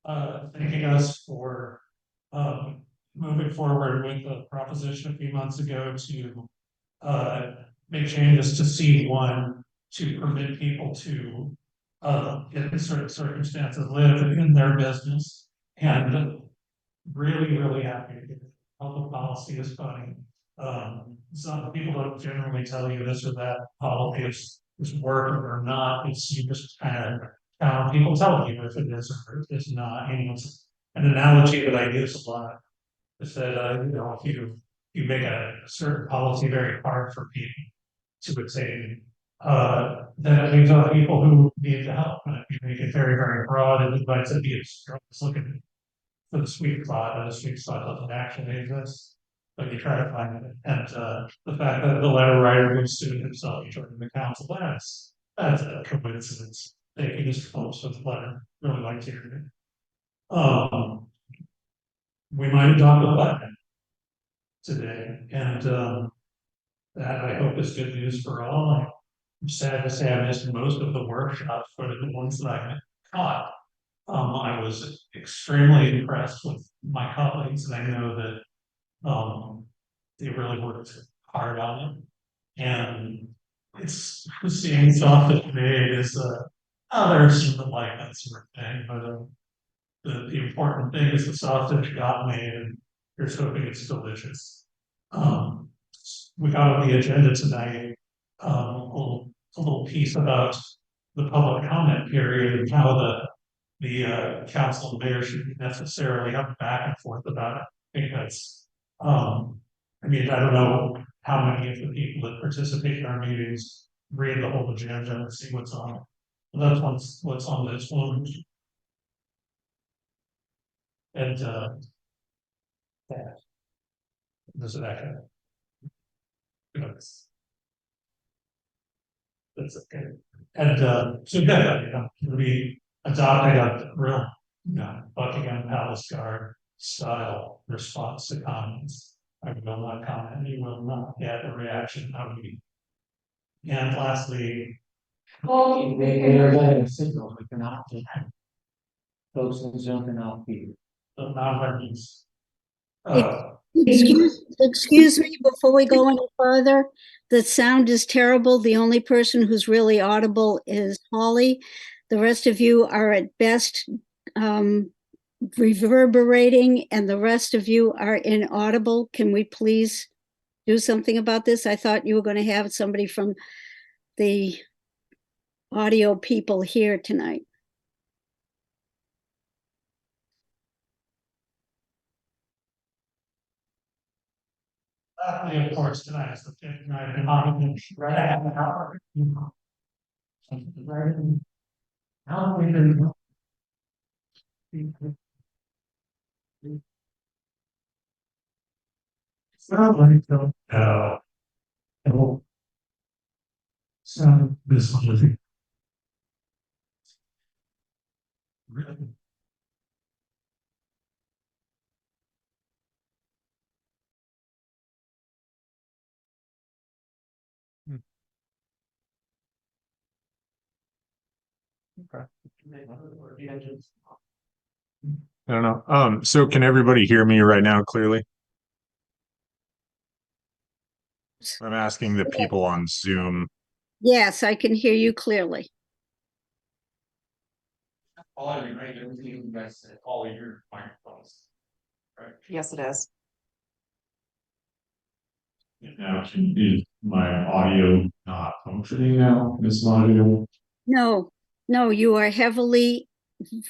thanking us for moving forward with the proposition a few months ago to make changes to C1 to permit people to in certain circumstances live in their business. And really, really happy to get it. Public policy is funny. Some people don't generally tell you this or that policy is working or not. It's you just kind of people tell you if it is or if it's not. And it's an analogy that I use a lot is that if you make a certain policy very hard for people to attain, then it leaves out people who need the help. And if you make it very, very broad, it invites abuse. You're always looking for the sweet spot, and the sweet spot doesn't actually exist, but you try to find it. And the fact that the letter writer was suing himself joining the council, that's a coincidence. They just folks with the letter really like to hear it. We might adopt a button today, and that I hope is good news for all. I'm sad to say I missed most of the workshops, but the ones that I caught, I was extremely impressed with my colleagues, and I know that they really worked hard on it. And it's seeing sausage made is there's something like that sort of thing, but the important thing is the sausage got made, and here's hoping it's delicious. Um, we got on the agenda tonight a little piece about the public comment period and how the council and mayor shouldn't necessarily have a back and forth about it because I mean I don't know how many of the people that participate in our meetings read the whole agenda and see what's on it. That's what's on this one. And that does it actually that's okay. And so yeah, we adopting a real Buckingham Palace Guard style response to comments. I will not comment, you will not get a reaction out of me. And lastly, They're signals we cannot do. Folks in Zoom cannot be. the non-emergency. Excuse me, before we go any further, the sound is terrible. The only person who's really audible is Holly. The rest of you are at best reverberating, and the rest of you are inaudible. Can we please do something about this? I thought you were going to have somebody from the audio people here tonight. Lastly, of course, tonight is the fifth night of Halloween, right at an hour. So this one really. Okay. I don't know. So can everybody hear me right now clearly? I'm asking the people on Zoom. Yes, I can hear you clearly. All of you, right? Everything you guys said, all of your microphones. Right. Yes, it is. Now, is my audio not functioning now? This audio? No, you are heavily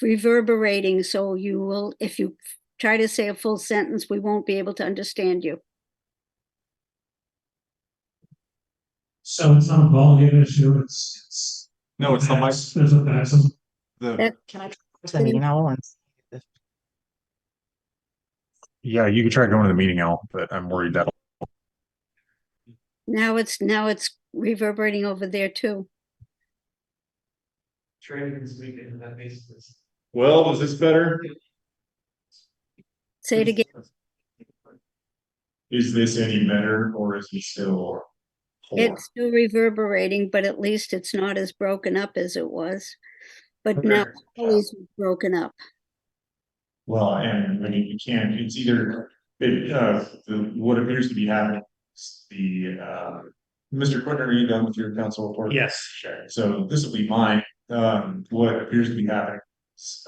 reverberating, so you will, if you try to say a full sentence, we won't be able to understand you. So it's not a volume issue, it's. No, it's the mic. There's a maximum. Can I try the meeting owl and Yeah, you can try going to the meeting owl, but I'm worried that. Now it's reverberating over there too. Training this weekend, that basically. Well, is this better? Say it again. Is this any better, or is it still poor? It's still reverberating, but at least it's not as broken up as it was. But Okay. now it's broken up. Well, and I mean, you can't, it's either, what appears to be happening is Mr. Quinter, are you done with your council report? Yes. Sure. So this will be mine. What appears to be happening is,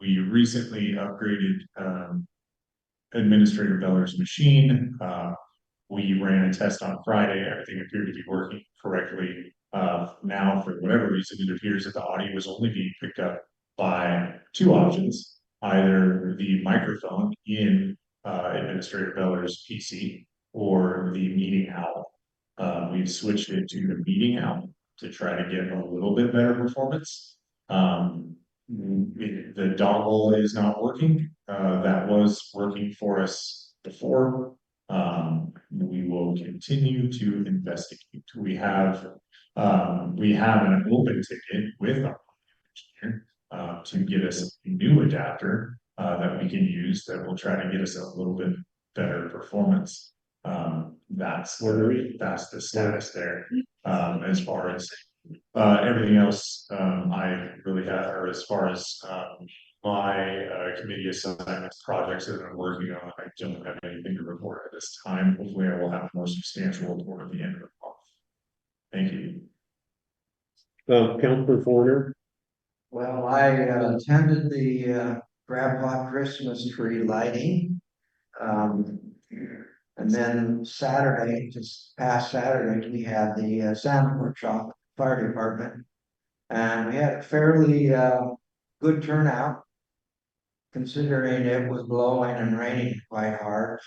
we recently upgraded, Administrator Beller's machine. We ran a test on Friday. Everything appeared to be working correctly. Now, for whatever reason, it appears that the audio is only being picked up by two options, either the microphone in Administrator Beller's PC or the meeting owl. We've switched it to the meeting owl to try to get a little bit better performance. The dongle is not working. That was working for us before. We will continue to investigate. We have an open ticket with our engineer to get us a new adapter that we can use that will try to get us a little bit better performance. That's the status there. As far as everything else, I really have, or as far as my committee assignments, projects that I'm working on, I don't have anything to report at this time. Hopefully, I will have a more substantial report at the end of the month. Thank you. Councilor Forner, Well, I attended the Grandpa Christmas tree lighting. And then Saturday, just past Saturday, we had the sound workshop, fire department. And we had a fairly good turnout, considering it was blowing and raining quite hard.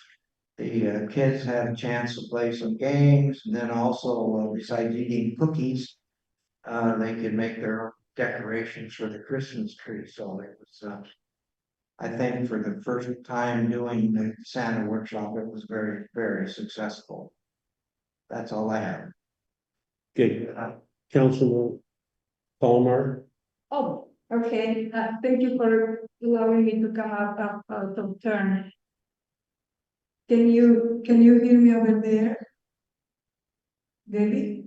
The kids had a chance to play some games, and then also, besides eating cookies, they could make their own decorations for the Christmas tree. So it was, I think, for the first time doing the Santa workshop, it was very, very successful. That's all I have. okay, Councilor Palmer, Oh, okay. Thank you for allowing me to come out of turn. Can you hear me over there, Debbie?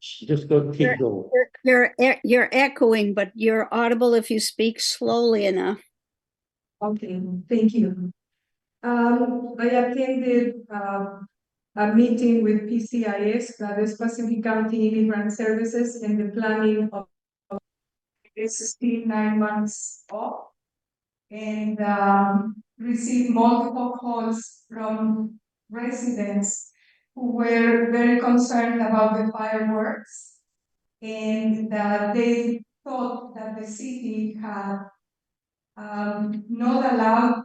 just keep going. You're echoing, but you're audible if you speak slowly enough. Okay, thank you. I attended a meeting with PCIS, that is Pacific County Immigrant Services, and the planning of it's still 9 months off, and received multiple calls from residents who were very concerned about the fireworks, and they thought that the city had not allowed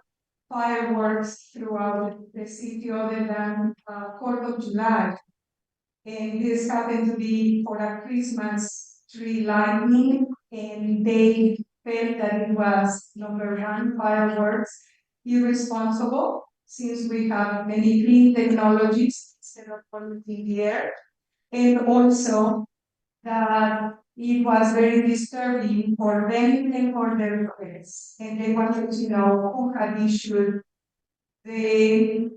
fireworks throughout the city other than 4th of July. And this happened to be for a Christmas tree lighting, and they felt that it was, number one, fireworks irresponsible, since we have many clean technologies instead of polluting the air, and also that it was very disturbing for them and for their requests, and they wanted to know who had issued the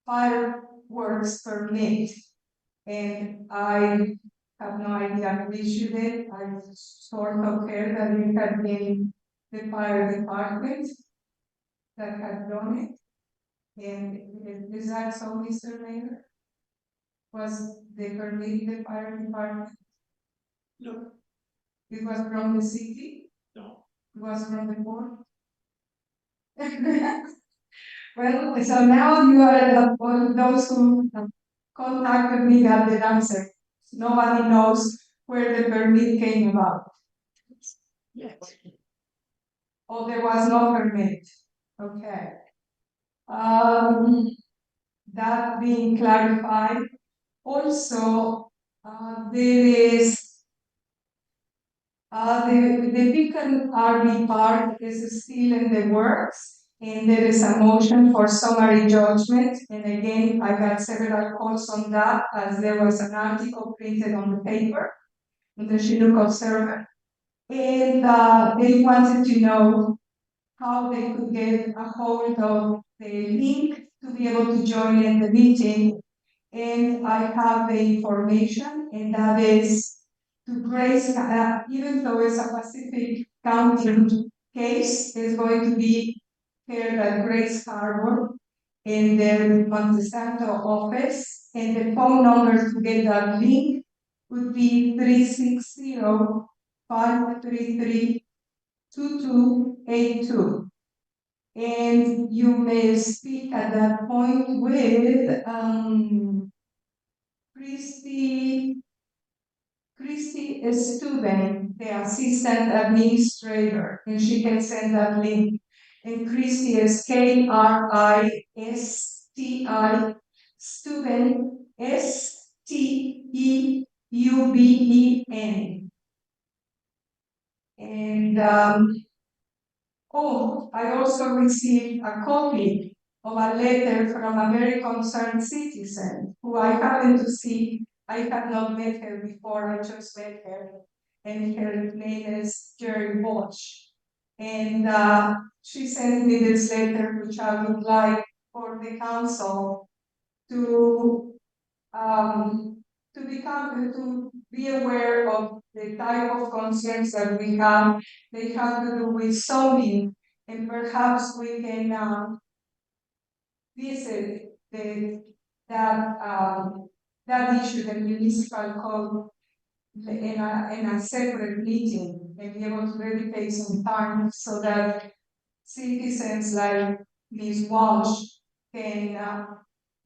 fireworks permit. And I have no idea who issued it. I sort of heard that it had been the fire department that had done it. And is that so, Mr. Mayor? Was the permit the fire department? No. It was from the city? No. It was from the board? Well, so now you are all those who contacted me got the answer. Nobody knows where the permit came about. Yes. Oh, there was no permit. Okay. That being clarified. Also, there is the Beacon RV Park is still in the works, and there is a motion for summary judgment. And again, I got several calls on that, as there was an article printed on the paper, on the Chinook Observer. And they wanted to know how they could get a hold of the link to be able to join in the meeting. And I have the information, and that is to Grace, even though it's a Pacific County case is going to be held at Grace Harbor in the Monte Santo office, and the phone number to get that link would be 360-533-2282. And you may speak at that point with Christy Steuben, the assistant administrator, and she can send that link. And Christy is Kristi, Steuben, Steuben. And oh, I also received a copy of a letter from a very concerned citizen who I happened to see. I have not met her before, I just met her, and her name is Jerry Walsh. And she sent me this letter, which I would like for the council to to be aware of the type of concerns that we have. They have to do with zoning, and perhaps we can visit that issue, the municipal code, in a separate meeting, and be able to dedicate some time so that citizens like Ms. Walsh can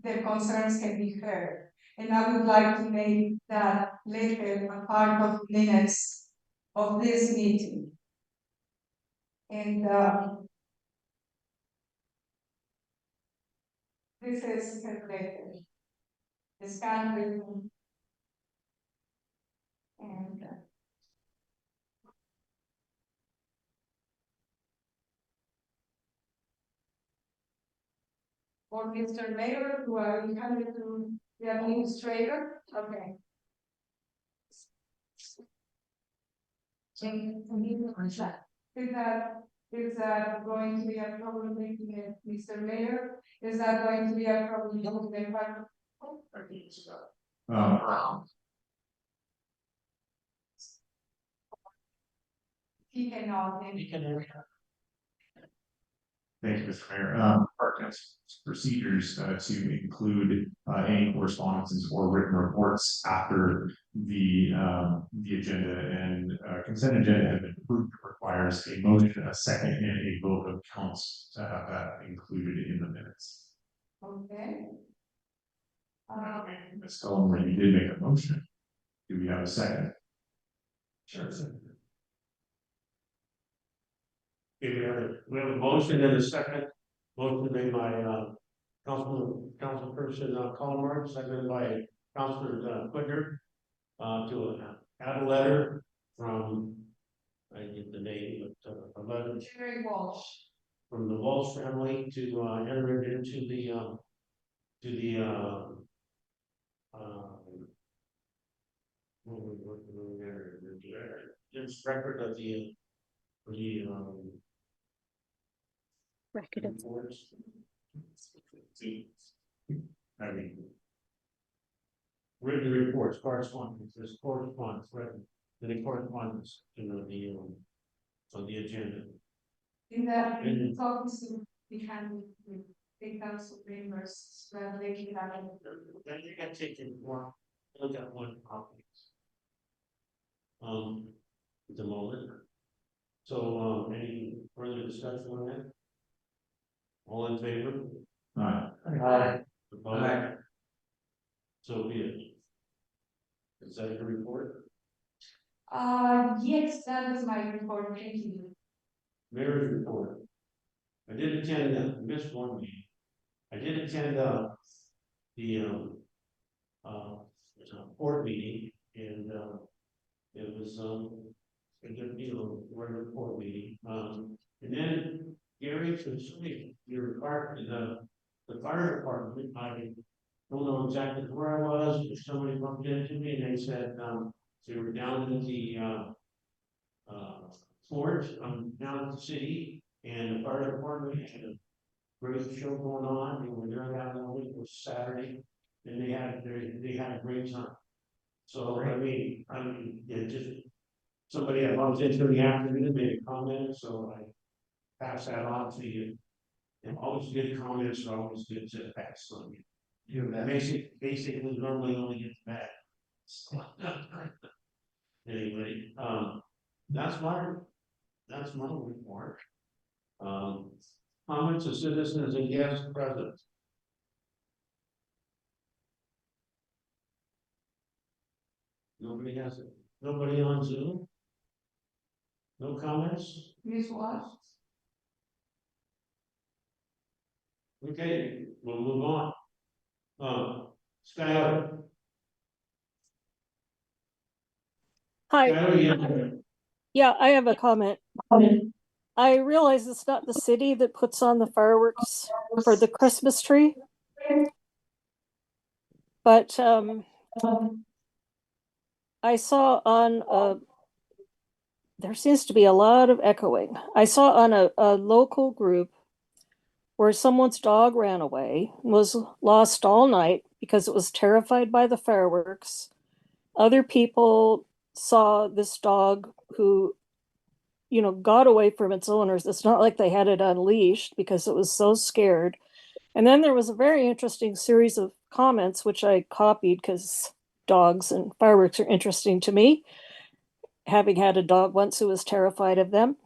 their concerns can be heard. And I would like to make that letter a part of minutes of this meeting. And this is her letter. It's handwritten. And for Mr. Mayor, who I handed to the administrator. Okay. Is that going to be a problem making it, Mr. Mayor? Is that going to be a problem making the environment? He cannot. Thank you, Mr. Mayor. Department's procedures to include any correspondences or written reports after the agenda and consent agenda has been approved. It requires a motion, a second, and a vote of council to have that included in the minutes. Okay. Ms. Cullen, you did make a motion. Do we have a second? Sure. Okay, we have a motion and a second. Motion made by councilperson Colomar, seconded by Councilor Quicker, to add a letter from, I get the name, but a letter Jerry Walsh. from the Walsh family to enter into the just record of the Record of I mean, written reports, correspondence, there's correspondence, written, then correspondence, on the agenda. In that, in talks we can with the council members, where they can have. Then you can take it one, look at one copy. At the moment. So, any further discussion on that? All in favor? Aye. Opposed? So be it. Is that your report? Yes, that is my report, thank you. Mayor's report. I did attend, missed one meeting. I did attend the board meeting, and it was a good deal. We're in a board meeting. And then Gary, so your department, the fire department, I don't know exactly where I was, but somebody bumped into me and they said they were down in the fort, down at the city, and the fire department had a great show going on. They were there that whole week, it was Saturday, and they had a great time. So I mean, it just somebody I bumped into in the afternoon made a comment, so I pass that on to you. And always good comments are always good to pass on. Basically normally only get bad. So, anyway, that's my report. Comments of citizens and guests present. Nobody has it. Nobody on Zoom? No comments? Miss Watts? Okay, we'll move on. Skylar. Hi, Skylar, yeah, I have a comment. I realize it's not the city that puts on the fireworks for the Christmas tree. But I saw on there seems to be a lot of echoing. I saw on a local group where someone's dog ran away, was lost all night because it was terrified by the fireworks. Other people saw this dog who, you know, got away from its owners. It's not like they had it unleashed because it was so scared. And then there was a very interesting series of comments, which I copied because dogs and fireworks are interesting to me, having had a dog once who was terrified of them.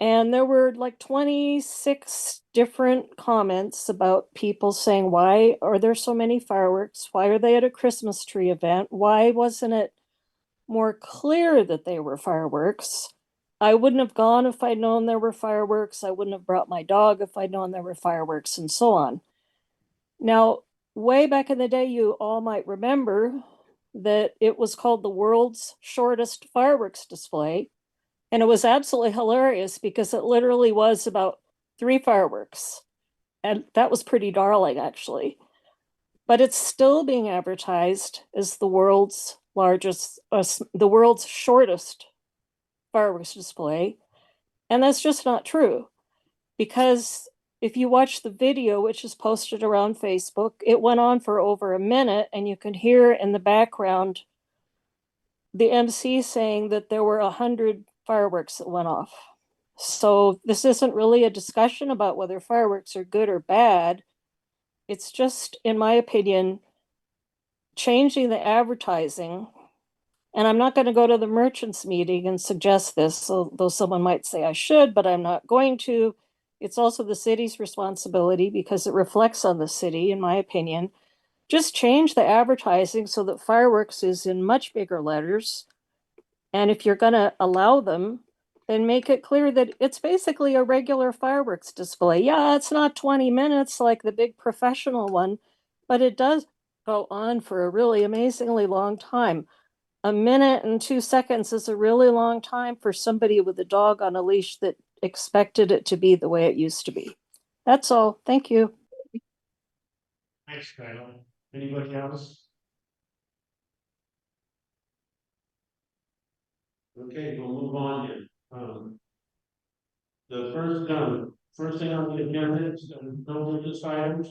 And there were like 26 different comments about people saying, why are there so many fireworks? Why are they at a Christmas tree event? Why wasn't it more clear that they were fireworks? I wouldn't have gone if I'd known there were fireworks. I wouldn't have brought my dog if I'd known there were fireworks, and so on. Now, way back in the day, you all might remember that it was called the world's shortest fireworks display. And it was absolutely hilarious because it literally was about 3 fireworks. And that was pretty darling, actually. But it's still being advertised as the world's shortest fireworks display. And that's just not true. Because if you watch the video, which is posted around Facebook, it went on for over a minute, and you can hear in the background the MC saying that there were 100 fireworks that went off. So this isn't really a discussion about whether fireworks are good or bad. It's just, in my opinion, changing the advertising. And I'm not going to go to the merchants meeting and suggest this, although someone might say I should, but I'm not going to. It's also the city's responsibility because it reflects on the city, in my opinion. Just change the advertising so that fireworks is in much bigger letters. And if you're going to allow them, then make it clear that it's basically a regular fireworks display. Yeah, it's not 20 minutes like the big professional one, but it does go on for a really amazingly long time. A minute and 2 seconds is a really long time for somebody with a dog on a leash that expected it to be the way it used to be. That's all. Thank you. thanks, Kyle. Anybody else? Okay, we'll move on here. The first thing on the agenda is no business items.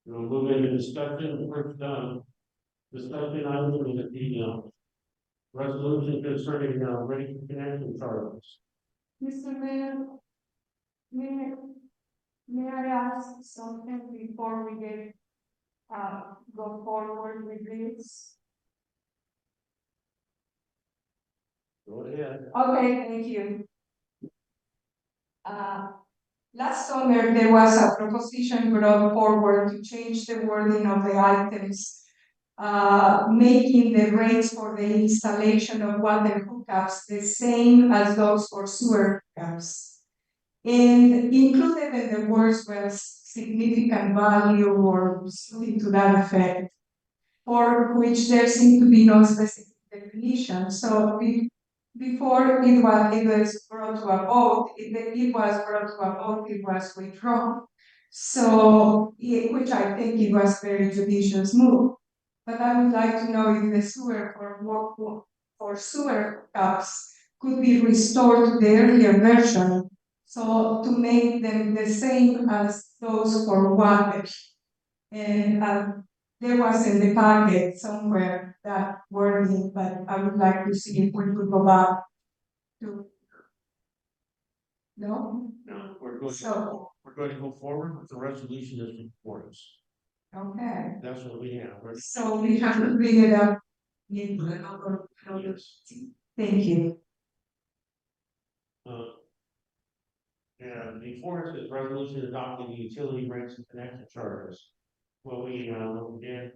We'll move into discussion. First, discussion items with the resolution concerning rate connection charges. Mr. Mayor, may, may I ask something before we get, go forward with this? Go ahead. Okay, thank you. Last summer, there was a proposition brought forward to change the wording of the items, making the rates for the installation of water hookups the same as those for sewer hookups. And included in the words was significant value or something to that effect, for which there seemed to be no specific definition. So before it was brought to a vote, it was withdrawn. So, which I think it was very judicious move. But I would like to know if the sewer for sewer cups could be restored to the earlier version, so to make them the same as those for water. And there was in the packet somewhere that wording, but I would like to see if we could go back to? No? No, So, we're going to go forward with the resolution that's before us. okay, That's what we have. so we have to bring it up in another, Yes. thank you. Yeah, before us is resolution adopting the utility rates and connection charges. What we did,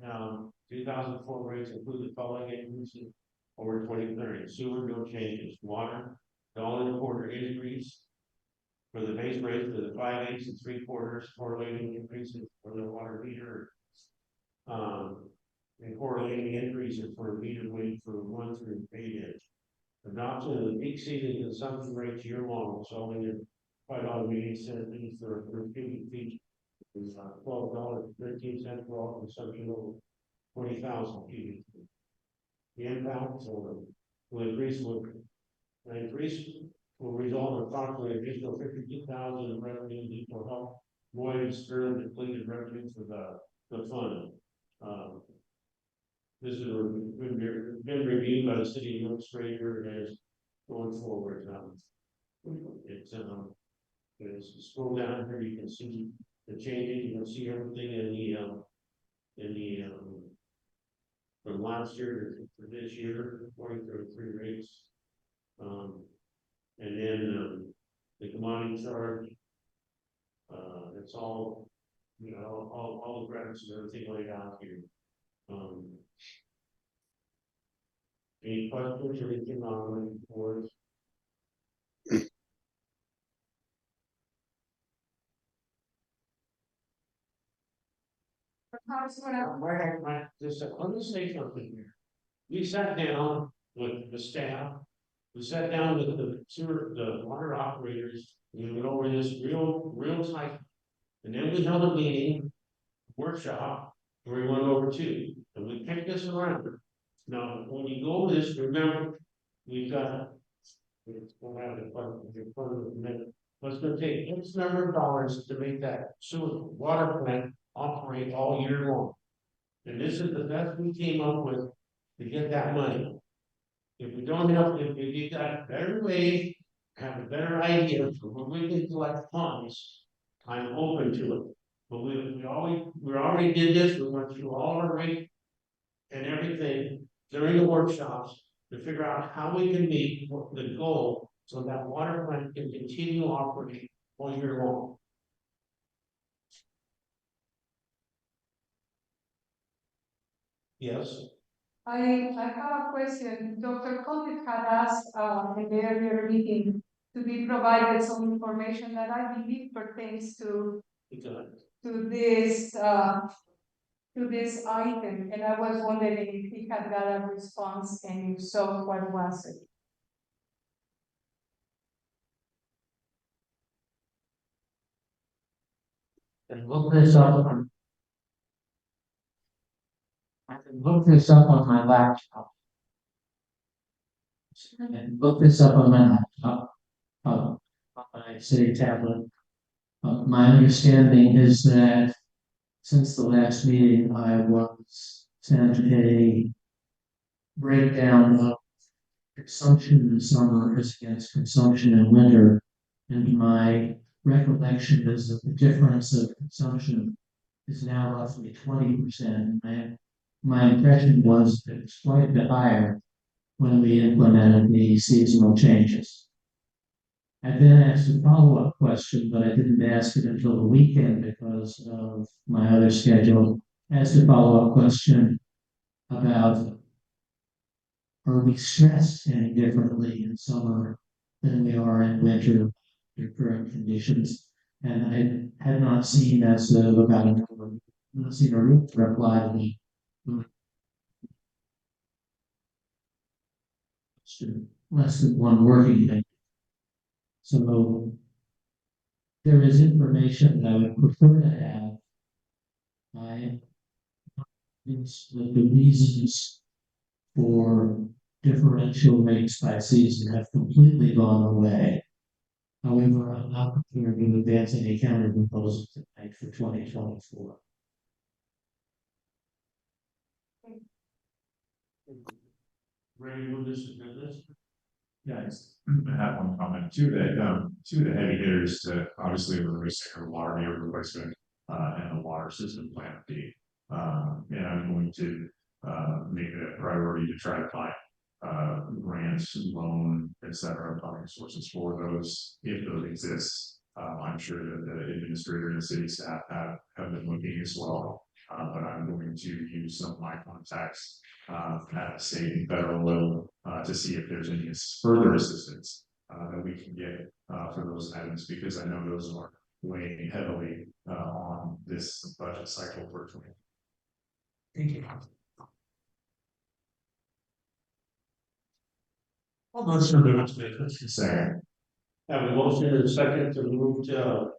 2004 rates include the following increases over 2030. Sewer, no changes. Water, $1.25 increase for the base rate for the 5/8 and 3/4 correlating increases for the water meter. And correlating increases for meter weight for 1 through 8 inch. Adoption of the peak season consumption rates year long, resulting in $5.80 for cubic feet. Is $12.13 for all consumption over 20,000 cubic feet. The impact will increase will result in approximately additional 52,000 in revenue due to help void external depleted revenue for the fund. This has been reviewed by the city administrator as going forward. It's scroll down here, you can see the changes, you can see everything in the from last year to this year, according to the 3 rates. And then the commodity charge, it's all, all the grants and everything laid out here. Any questions or anything on the board? Let me say something here. We sat down with the staff, we sat down with the water operators, we went over this real tight. And then we held a meeting, workshop, where we went over too, and we picked this around. Now, when you go over this, remember, we've got, we'll have it in front of a minute. But it's gonna take X number of dollars to make that sewer water plant operate all year long. And this is the best we came up with to get that money. If we don't have, if you got a better way, have a better idea for when we can collect funds, I'm open to it. But we already did this, we went through all our rate and everything during the workshops to figure out how we can meet the goal so that water plant can continue operating all year long. Yes. I have a question. Dr. Condit had asked in the earlier meeting to be provided some information that I believe pertains to this item, and I was wondering if he had got a response, and if so, what was it? And look this up on. I can look this up on my laptop. And look this up on my laptop, on my city tablet. My understanding is that since the last meeting, I was sent a breakdown of consumption in the summer as against consumption in winter. And my recollection is that the difference of consumption is now roughly 20%. My impression was that it's quite a bit higher when we implemented the seasonal changes. I then asked a follow-up question, but I didn't ask it until the weekend because of my other schedule. I asked a follow-up question about, are we stressed any differently in summer than we are in winter under current conditions? And I had not seen as of about an hour, not seen a reply to me. Less than one working day. So there is information that I would prefer to have. The reasons for differential rates by season have completely gone away. However, I'm not prepared to advance any counter proposals tonight for 2024. Ready to move this to business? Yes. I have one comment. Two of the heavy hitters that obviously were releasing are water meter replacement, and the water system plan update. And I'm going to, make it a priority to try to find, grants, loan, et cetera, funding sources for those, if those exist. I'm sure that the administrator and the city staff have been looking as well. But I'm going to use some of my contacts, at the state and federal level, to see if there's any further assistance, that we can get, for those items, because I know those are weighing heavily, on this budget cycle for 20. Thank you. All those are moving to business. Second. Have a motion and a second to move to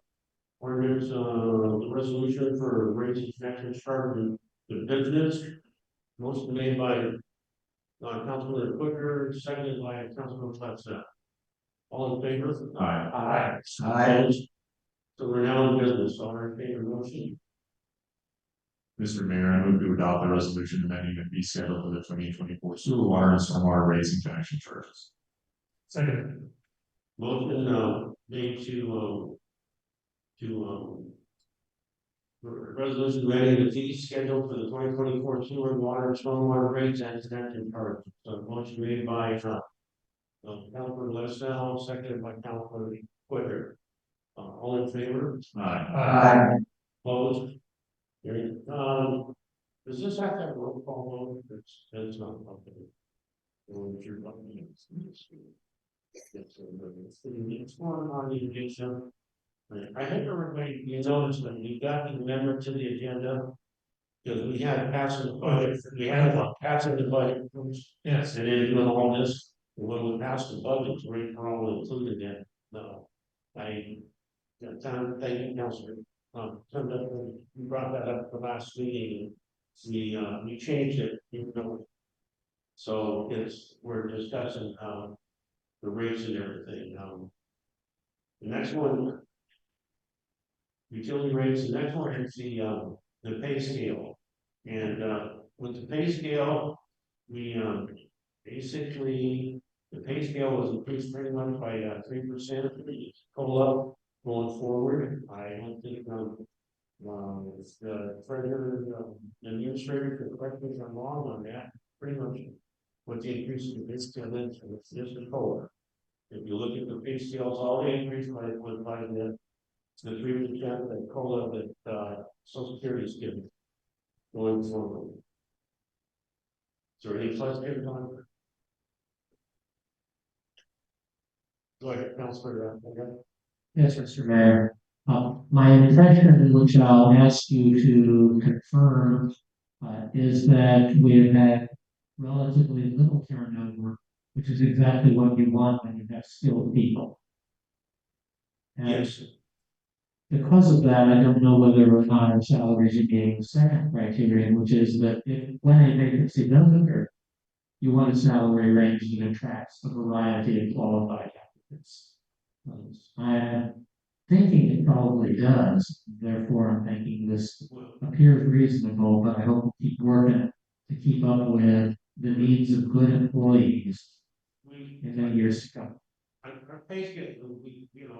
ordinance, the resolution for raising connection charge to business. Motion made by Councilman Quicker, seconded by Councilman Flatstead. All in favor? Aye. Opposed? So we're now in business, all in favor of the motion? Mr. Mayor, I move to adopt the resolution amending the fee schedule for the 2024 sewer, water, and stormwater rates and connection charges. Second. Motion, made resolution amending the fee schedule for the 2024 sewer, water, and stormwater rates and connection charges. So motion made by, Councilman Lesell, seconded by Councilman Quicker. All in favor? Aye. Opposed? Hearing, does this have to have a roll call vote? It's not. Okay. It's one on the agenda. I hope everybody, you noticed that we got the amendment to the agenda. Because we had passing the budget, we had passing the budget first, Yes. and then doing all this, and when we passed the budget, we're all included in. No, I, thank you, Councilor. You brought that up at the last meeting, we changed it, you know. So we're discussing, the rates and everything, the next one. Utility rates, the next one is the pay scale. And, with the pay scale, we, basically, the pay scale was increased pretty much by 3%. COLA going forward. I don't think it's the treasurer, the administrator could correct me if I'm wrong on that. Pretty much what the increase in the pay scale is, and it's just a COLA. If you look at the pay scales, all the increase by the 3% that COLA that Social Security is given going forward. Is there any questions on it? Go ahead, Councilor. Yes, Mr. Mayor. My impression, which I'll ask you to confirm, is that we've had relatively little turnover, which is exactly what you want when you have skilled people. And Yes. because of that, I don't know whether or not our salaries are being the second criterion, which is that if when a vacancy does occur, you want a salary range that attracts a variety of qualified applicants. I'm thinking it probably does, therefore I'm thinking this appears reasonable, but I hope we keep working to keep up with the needs of good employees in the years to come. Our pay scale,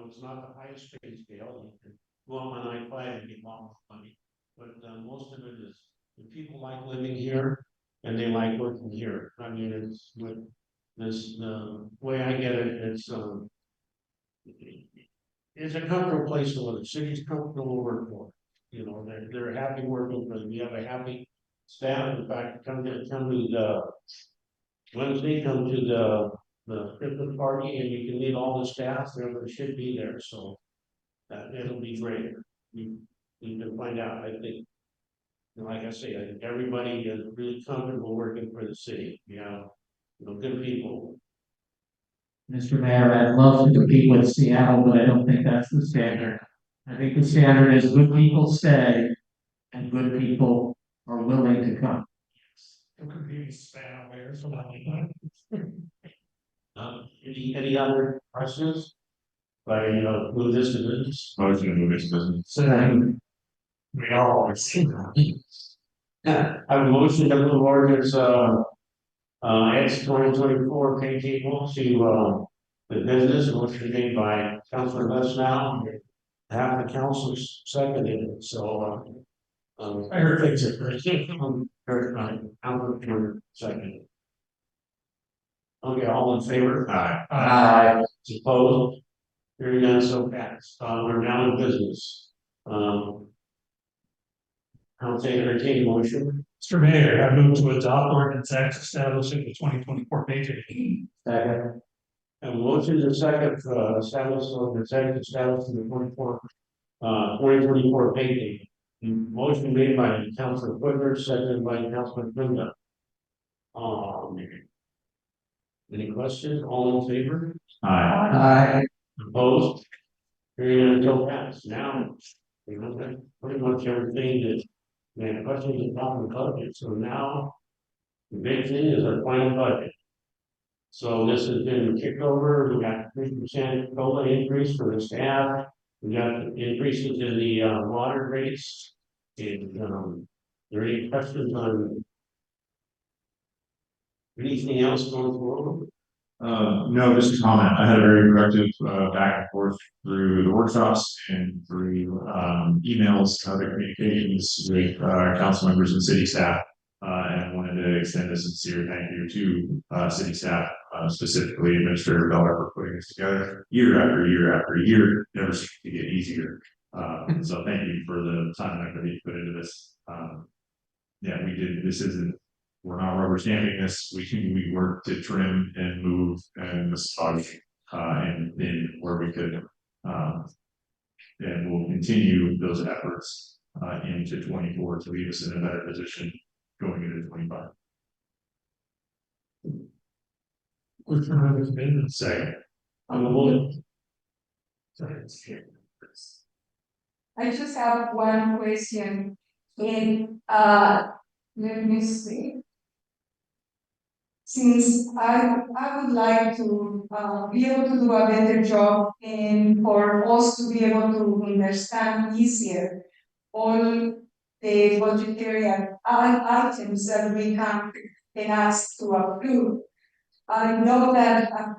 it's not the highest pay scale. You can go on an I-5 and get more money, but most of it is the people like living here and they like working here. I mean, it's with this way I get it. It's a comfortable place to live. The city's comfortable to work for. They're happy working for them. We have a happy staff. In fact, come to the Wednesday, come to the Christmas party, and you can meet all the staff. They should be there, so it'll be great. You can find out. I think, like I say, I think everybody is really comfortable working for the city. Good people. Mr. Mayor, I'd love to compete with Seattle, but I don't think that's the standard. I think the standard is good people stay and good people are willing to come. It could be span away or something like that. Any other questions? Move this to business. Motion to move this business. So we all always see that. I have a motion to move ordinance It's 2024 pay table to, the business, motion made by Councilor Les now. Half the council's seconded it, so, I heard things at first. Councilor second. Okay, all in favor? Aye. Opposed? Hearing none, so passed. We're now in business. I'll take entertain motion. Mr. Mayor, I move to adopt ordinance acts establishing the 2024 pay table. Second. And motion is second, establish the executive status in the 2024 pay table. Motion made by Councilor Whitmer, seconded by Councilor Brenda. Any questions? All in favor? Aye. Opposed? Hearing none, so passed. Now, we know that pretty much everything that, man, questions about the budget. So now, the big thing is our final budget. So this has been kicked over. We got 3% COLA increase for the staff. We got increases in the water rates. And there any questions on anything else going forward? No, just a comment. I had a very productive back and forth through the workshops and through emails, other communications with council members and city staff. And I wanted to extend a sincere thank you to city staff, specifically Administrator Beller, for putting this together year after year after year. Never seems to get easier. So thank you for the time and effort you put into this. Yeah, we did. This isn't. We're not rubber stamping this. We work to trim and move and massage in where we could. And we'll continue those efforts into 24 to leave us in a better position going into 25. Which one has been Second. On the motion. I just have one question. In let me see. Since I would like to be able to do a better job and for us to be able to understand easier all the budgetary items that we can and ask to approve. I know that I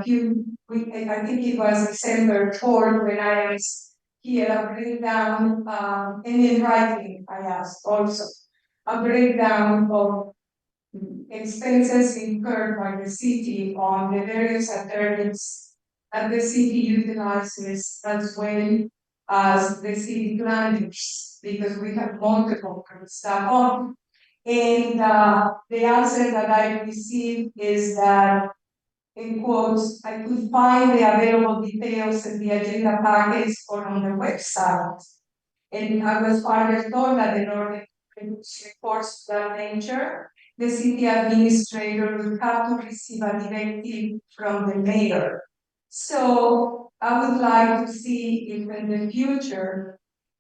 think it was December 4th when I was here, a breakdown, and in writing I asked also, a breakdown of expenses incurred by the city on the various attorneys that the city utilizes, as well as the city planners, because we have multiple staff on. And the answer that I received is that, in quotes, I could find the available details in the agenda packets or on the website. And I was further told that in order to produce reports to that nature, the city administrator will have to receive a directive from the mayor. So I would like to see if in the future,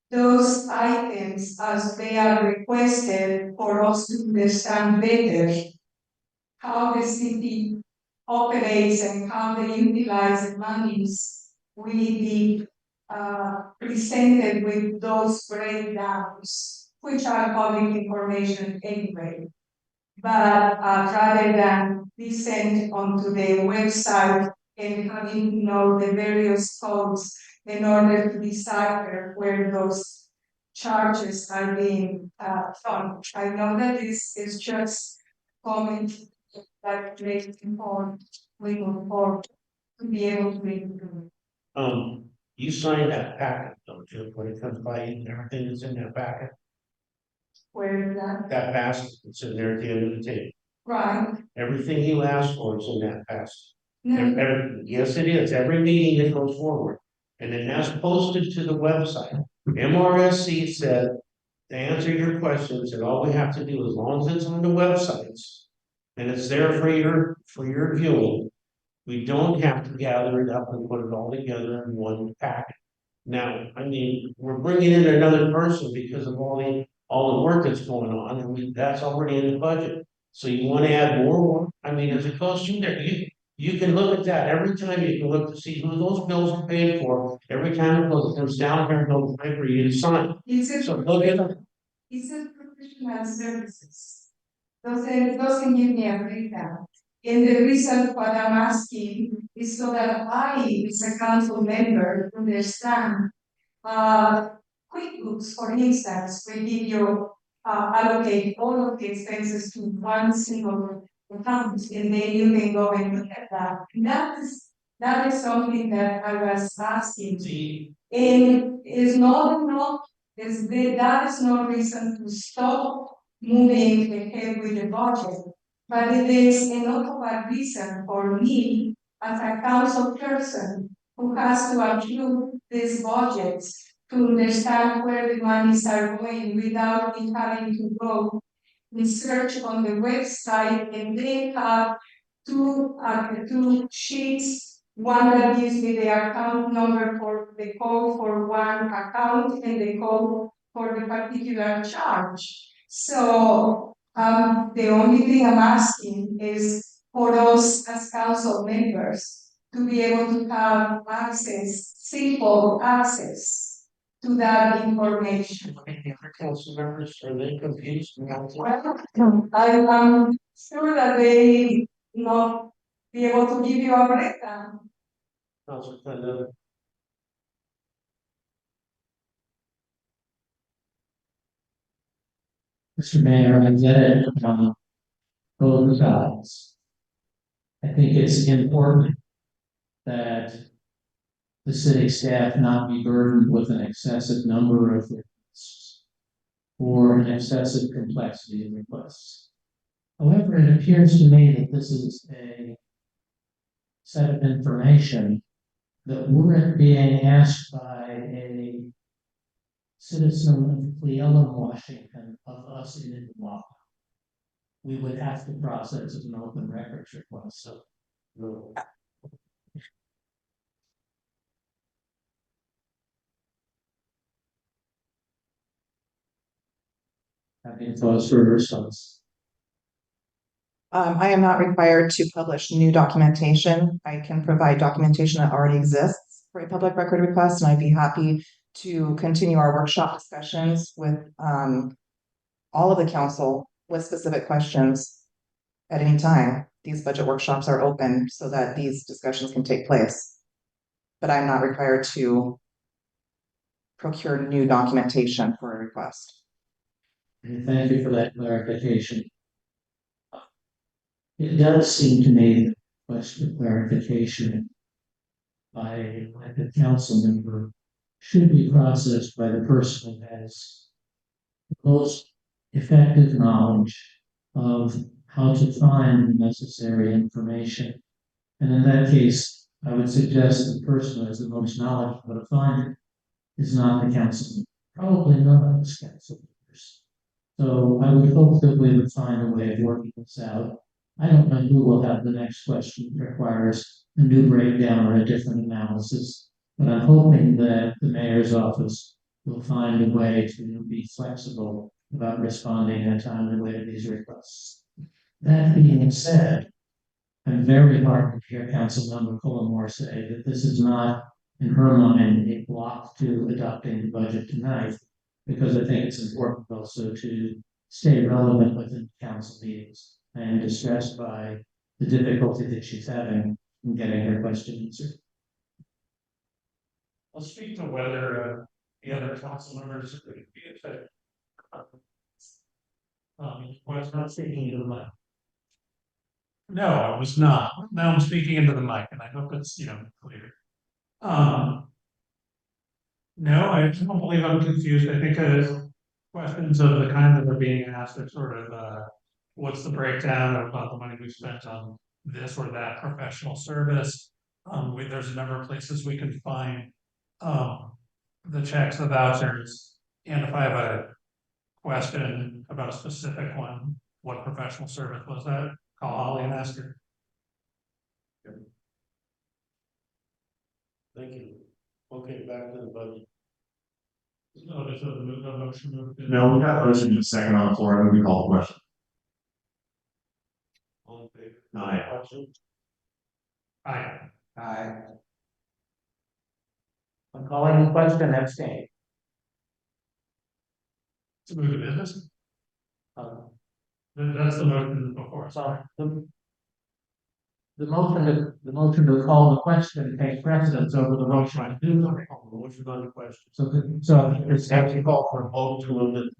those items, as they are requested for us to understand better how the city operates and how they utilize the monies, will be presented with those breakdowns, which are public information anyway. But rather than be sent onto the website and having to know the various codes in order to decipher where those charges are being found. I know that this is just comment that makes important legal form to be able to do. You signed that packet, don't you, when it comes by, and everything that's in that packet, Where is that? that pass, it's in there at the end of the tape. Right. Everything you asked for is in that pass. No, Yes, it is, every meeting that goes forward, and then that's posted to the website. MRSC said, to answer your questions, and all we have to do, as long as it's on the websites, and it's there for your viewing, we don't have to gather it up and put it all together in one packet. Now, I mean, we're bringing in another person because of all the work that's going on, and that's already in the budget. So you want to add more work? I mean, as it goes through there, you can look at that every time. You can look to see who those bills are paid for. Every time it comes down here, no time for you to sign. it's So look at it. professional services. doesn't give me a breakdown. And the reason what I'm asking is so that I, as a council member, understand. QuickBooks, for instance, will give you allocate all of the expenses to one single account, and then you can go and look at that. And that is something that I was asking. And that is no reason to stop moving ahead with the budget. But it is enough of a reason for me as a council person who has to approve these budgets to understand where the monies are going without me having to go and search on the website and then have two sheets. One that gives me the account number for the code for one account and the code for the particular charge. So the only thing I'm asking is for us as council members to be able to have access, simple access to that information. Any other council members, are they confused? Well, I'm sure that they not be able to give you a breakdown. Council President, Mr. Mayor, I get it from both sides. I think it's important that the city staff not be burdened with an excessive number of requests or an excessive complexity of requests. However, it appears to me that this is a set of information that weren't being asked by a citizen of Cleveland, Washington, of us in Ilwaco. We would have to process as an open records request. So, no. having thoughts for response. I am not required to publish new documentation. I can provide documentation that already exists for a public record request, and I'd be happy to continue our workshop discussions with all of the council with specific questions at any time. These budget workshops are open so that these discussions can take place. But I'm not required to procure new documentation for a request. And thank you for that clarification. It does seem to me that the question of clarification by the council member should be processed by the person who has the most effective knowledge of how to find the necessary information. And in that case, I would suggest the person who has the most knowledge of how to find it is not the council, probably none of us council members. So I would hope that we would find a way of working this out. I don't know who will have the next question that requires a new breakdown or a different analysis, but I'm hoping that the mayor's office will find a way to be flexible about responding in a timely way to these requests. That being said, I'm very heartened to hear Councilmember Cullimore say that this is not, in her mind, a block to adopting the budget tonight, because I think it's important also to stay relevant within council meetings. I am distressed by the difficulty that she's having in getting her question answered. I'll speak to whether the other council members could be affected. Was not speaking into the mic. No, I was not. Now I'm speaking into the mic, and I hope it's clear. No, I don't believe I'm confused. I think questions of the kind that are being asked are sort of what's the breakdown of the money we've spent on this or that professional service. There's a number of places we can find the checks, the vouchers, and if I have a question about a specific one, what professional service was that? Call Holly and ask her. Thank you. Okay, back to the budget. No, there's a motion moved. No, we got a motion in a second on the floor, and we call the question. All in favor? Aye. Question? Aye. Aye. I'm calling the question, abstain. To move to business. That's the motion before. So the motion to call the question takes precedence over the motion to do the. Motion on the question. So it's actually called for a vote To limit,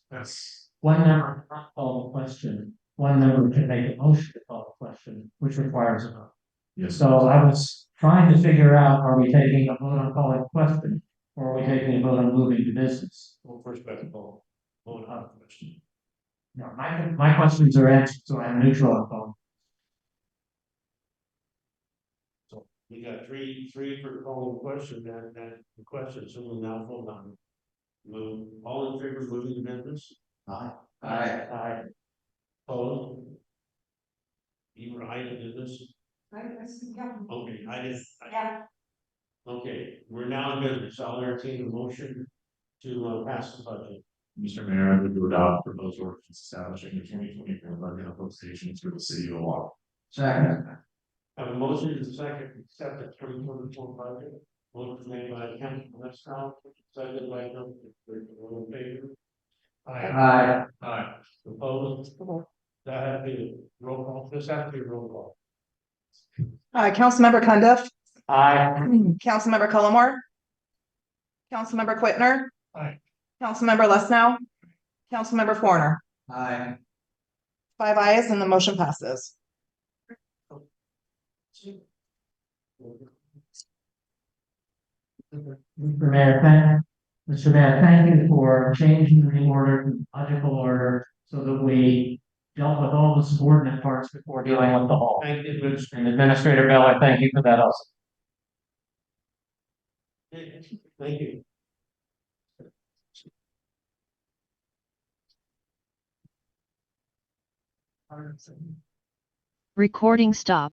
That's, one member cannot call the question. One member can make a motion to call the question, which requires a vote. Yes. So I was trying to figure out, are we taking a vote on calling the question? Or are we taking a vote on moving to business? well, first back to Paul. Hold on, question. No, my questions are answered, so I'm neutral on phone. So we got three for calling the question, and the question, so we'll now vote on it. Move, all in favor of moving the business? Aye. Aye. Opposed? You were aye to business? Yeah. Okay, I just. Yeah. Okay, we're now in business. I'll entertain a motion to pass the budget. Mr. Mayor, I would to adopt proposed ordinance establishing the 2024 budget appropriations for the city of Ilwaco. Second. Have a motion and a second to accept the 2024 budget. Motion made by Councilman Lesko, seconded by Councilman all in favor. Aye. Aye. Opposed? That have to roll call, this have to be roll call. Councilmember Cundiff, Aye. Councilmember Cullimore, Councilmember Whitner. Aye. Councilmember Lesnow, Councilmember Forner. Aye. 5 ayes and the motion passes. Mr. Mayor, thank you for changing the order, to logical order, so that we dealt with all the subordinate parts before dealing with the whole. Thank you, Administrator. And Administrator Miller, thank you for that also. Thank you. Recording stop.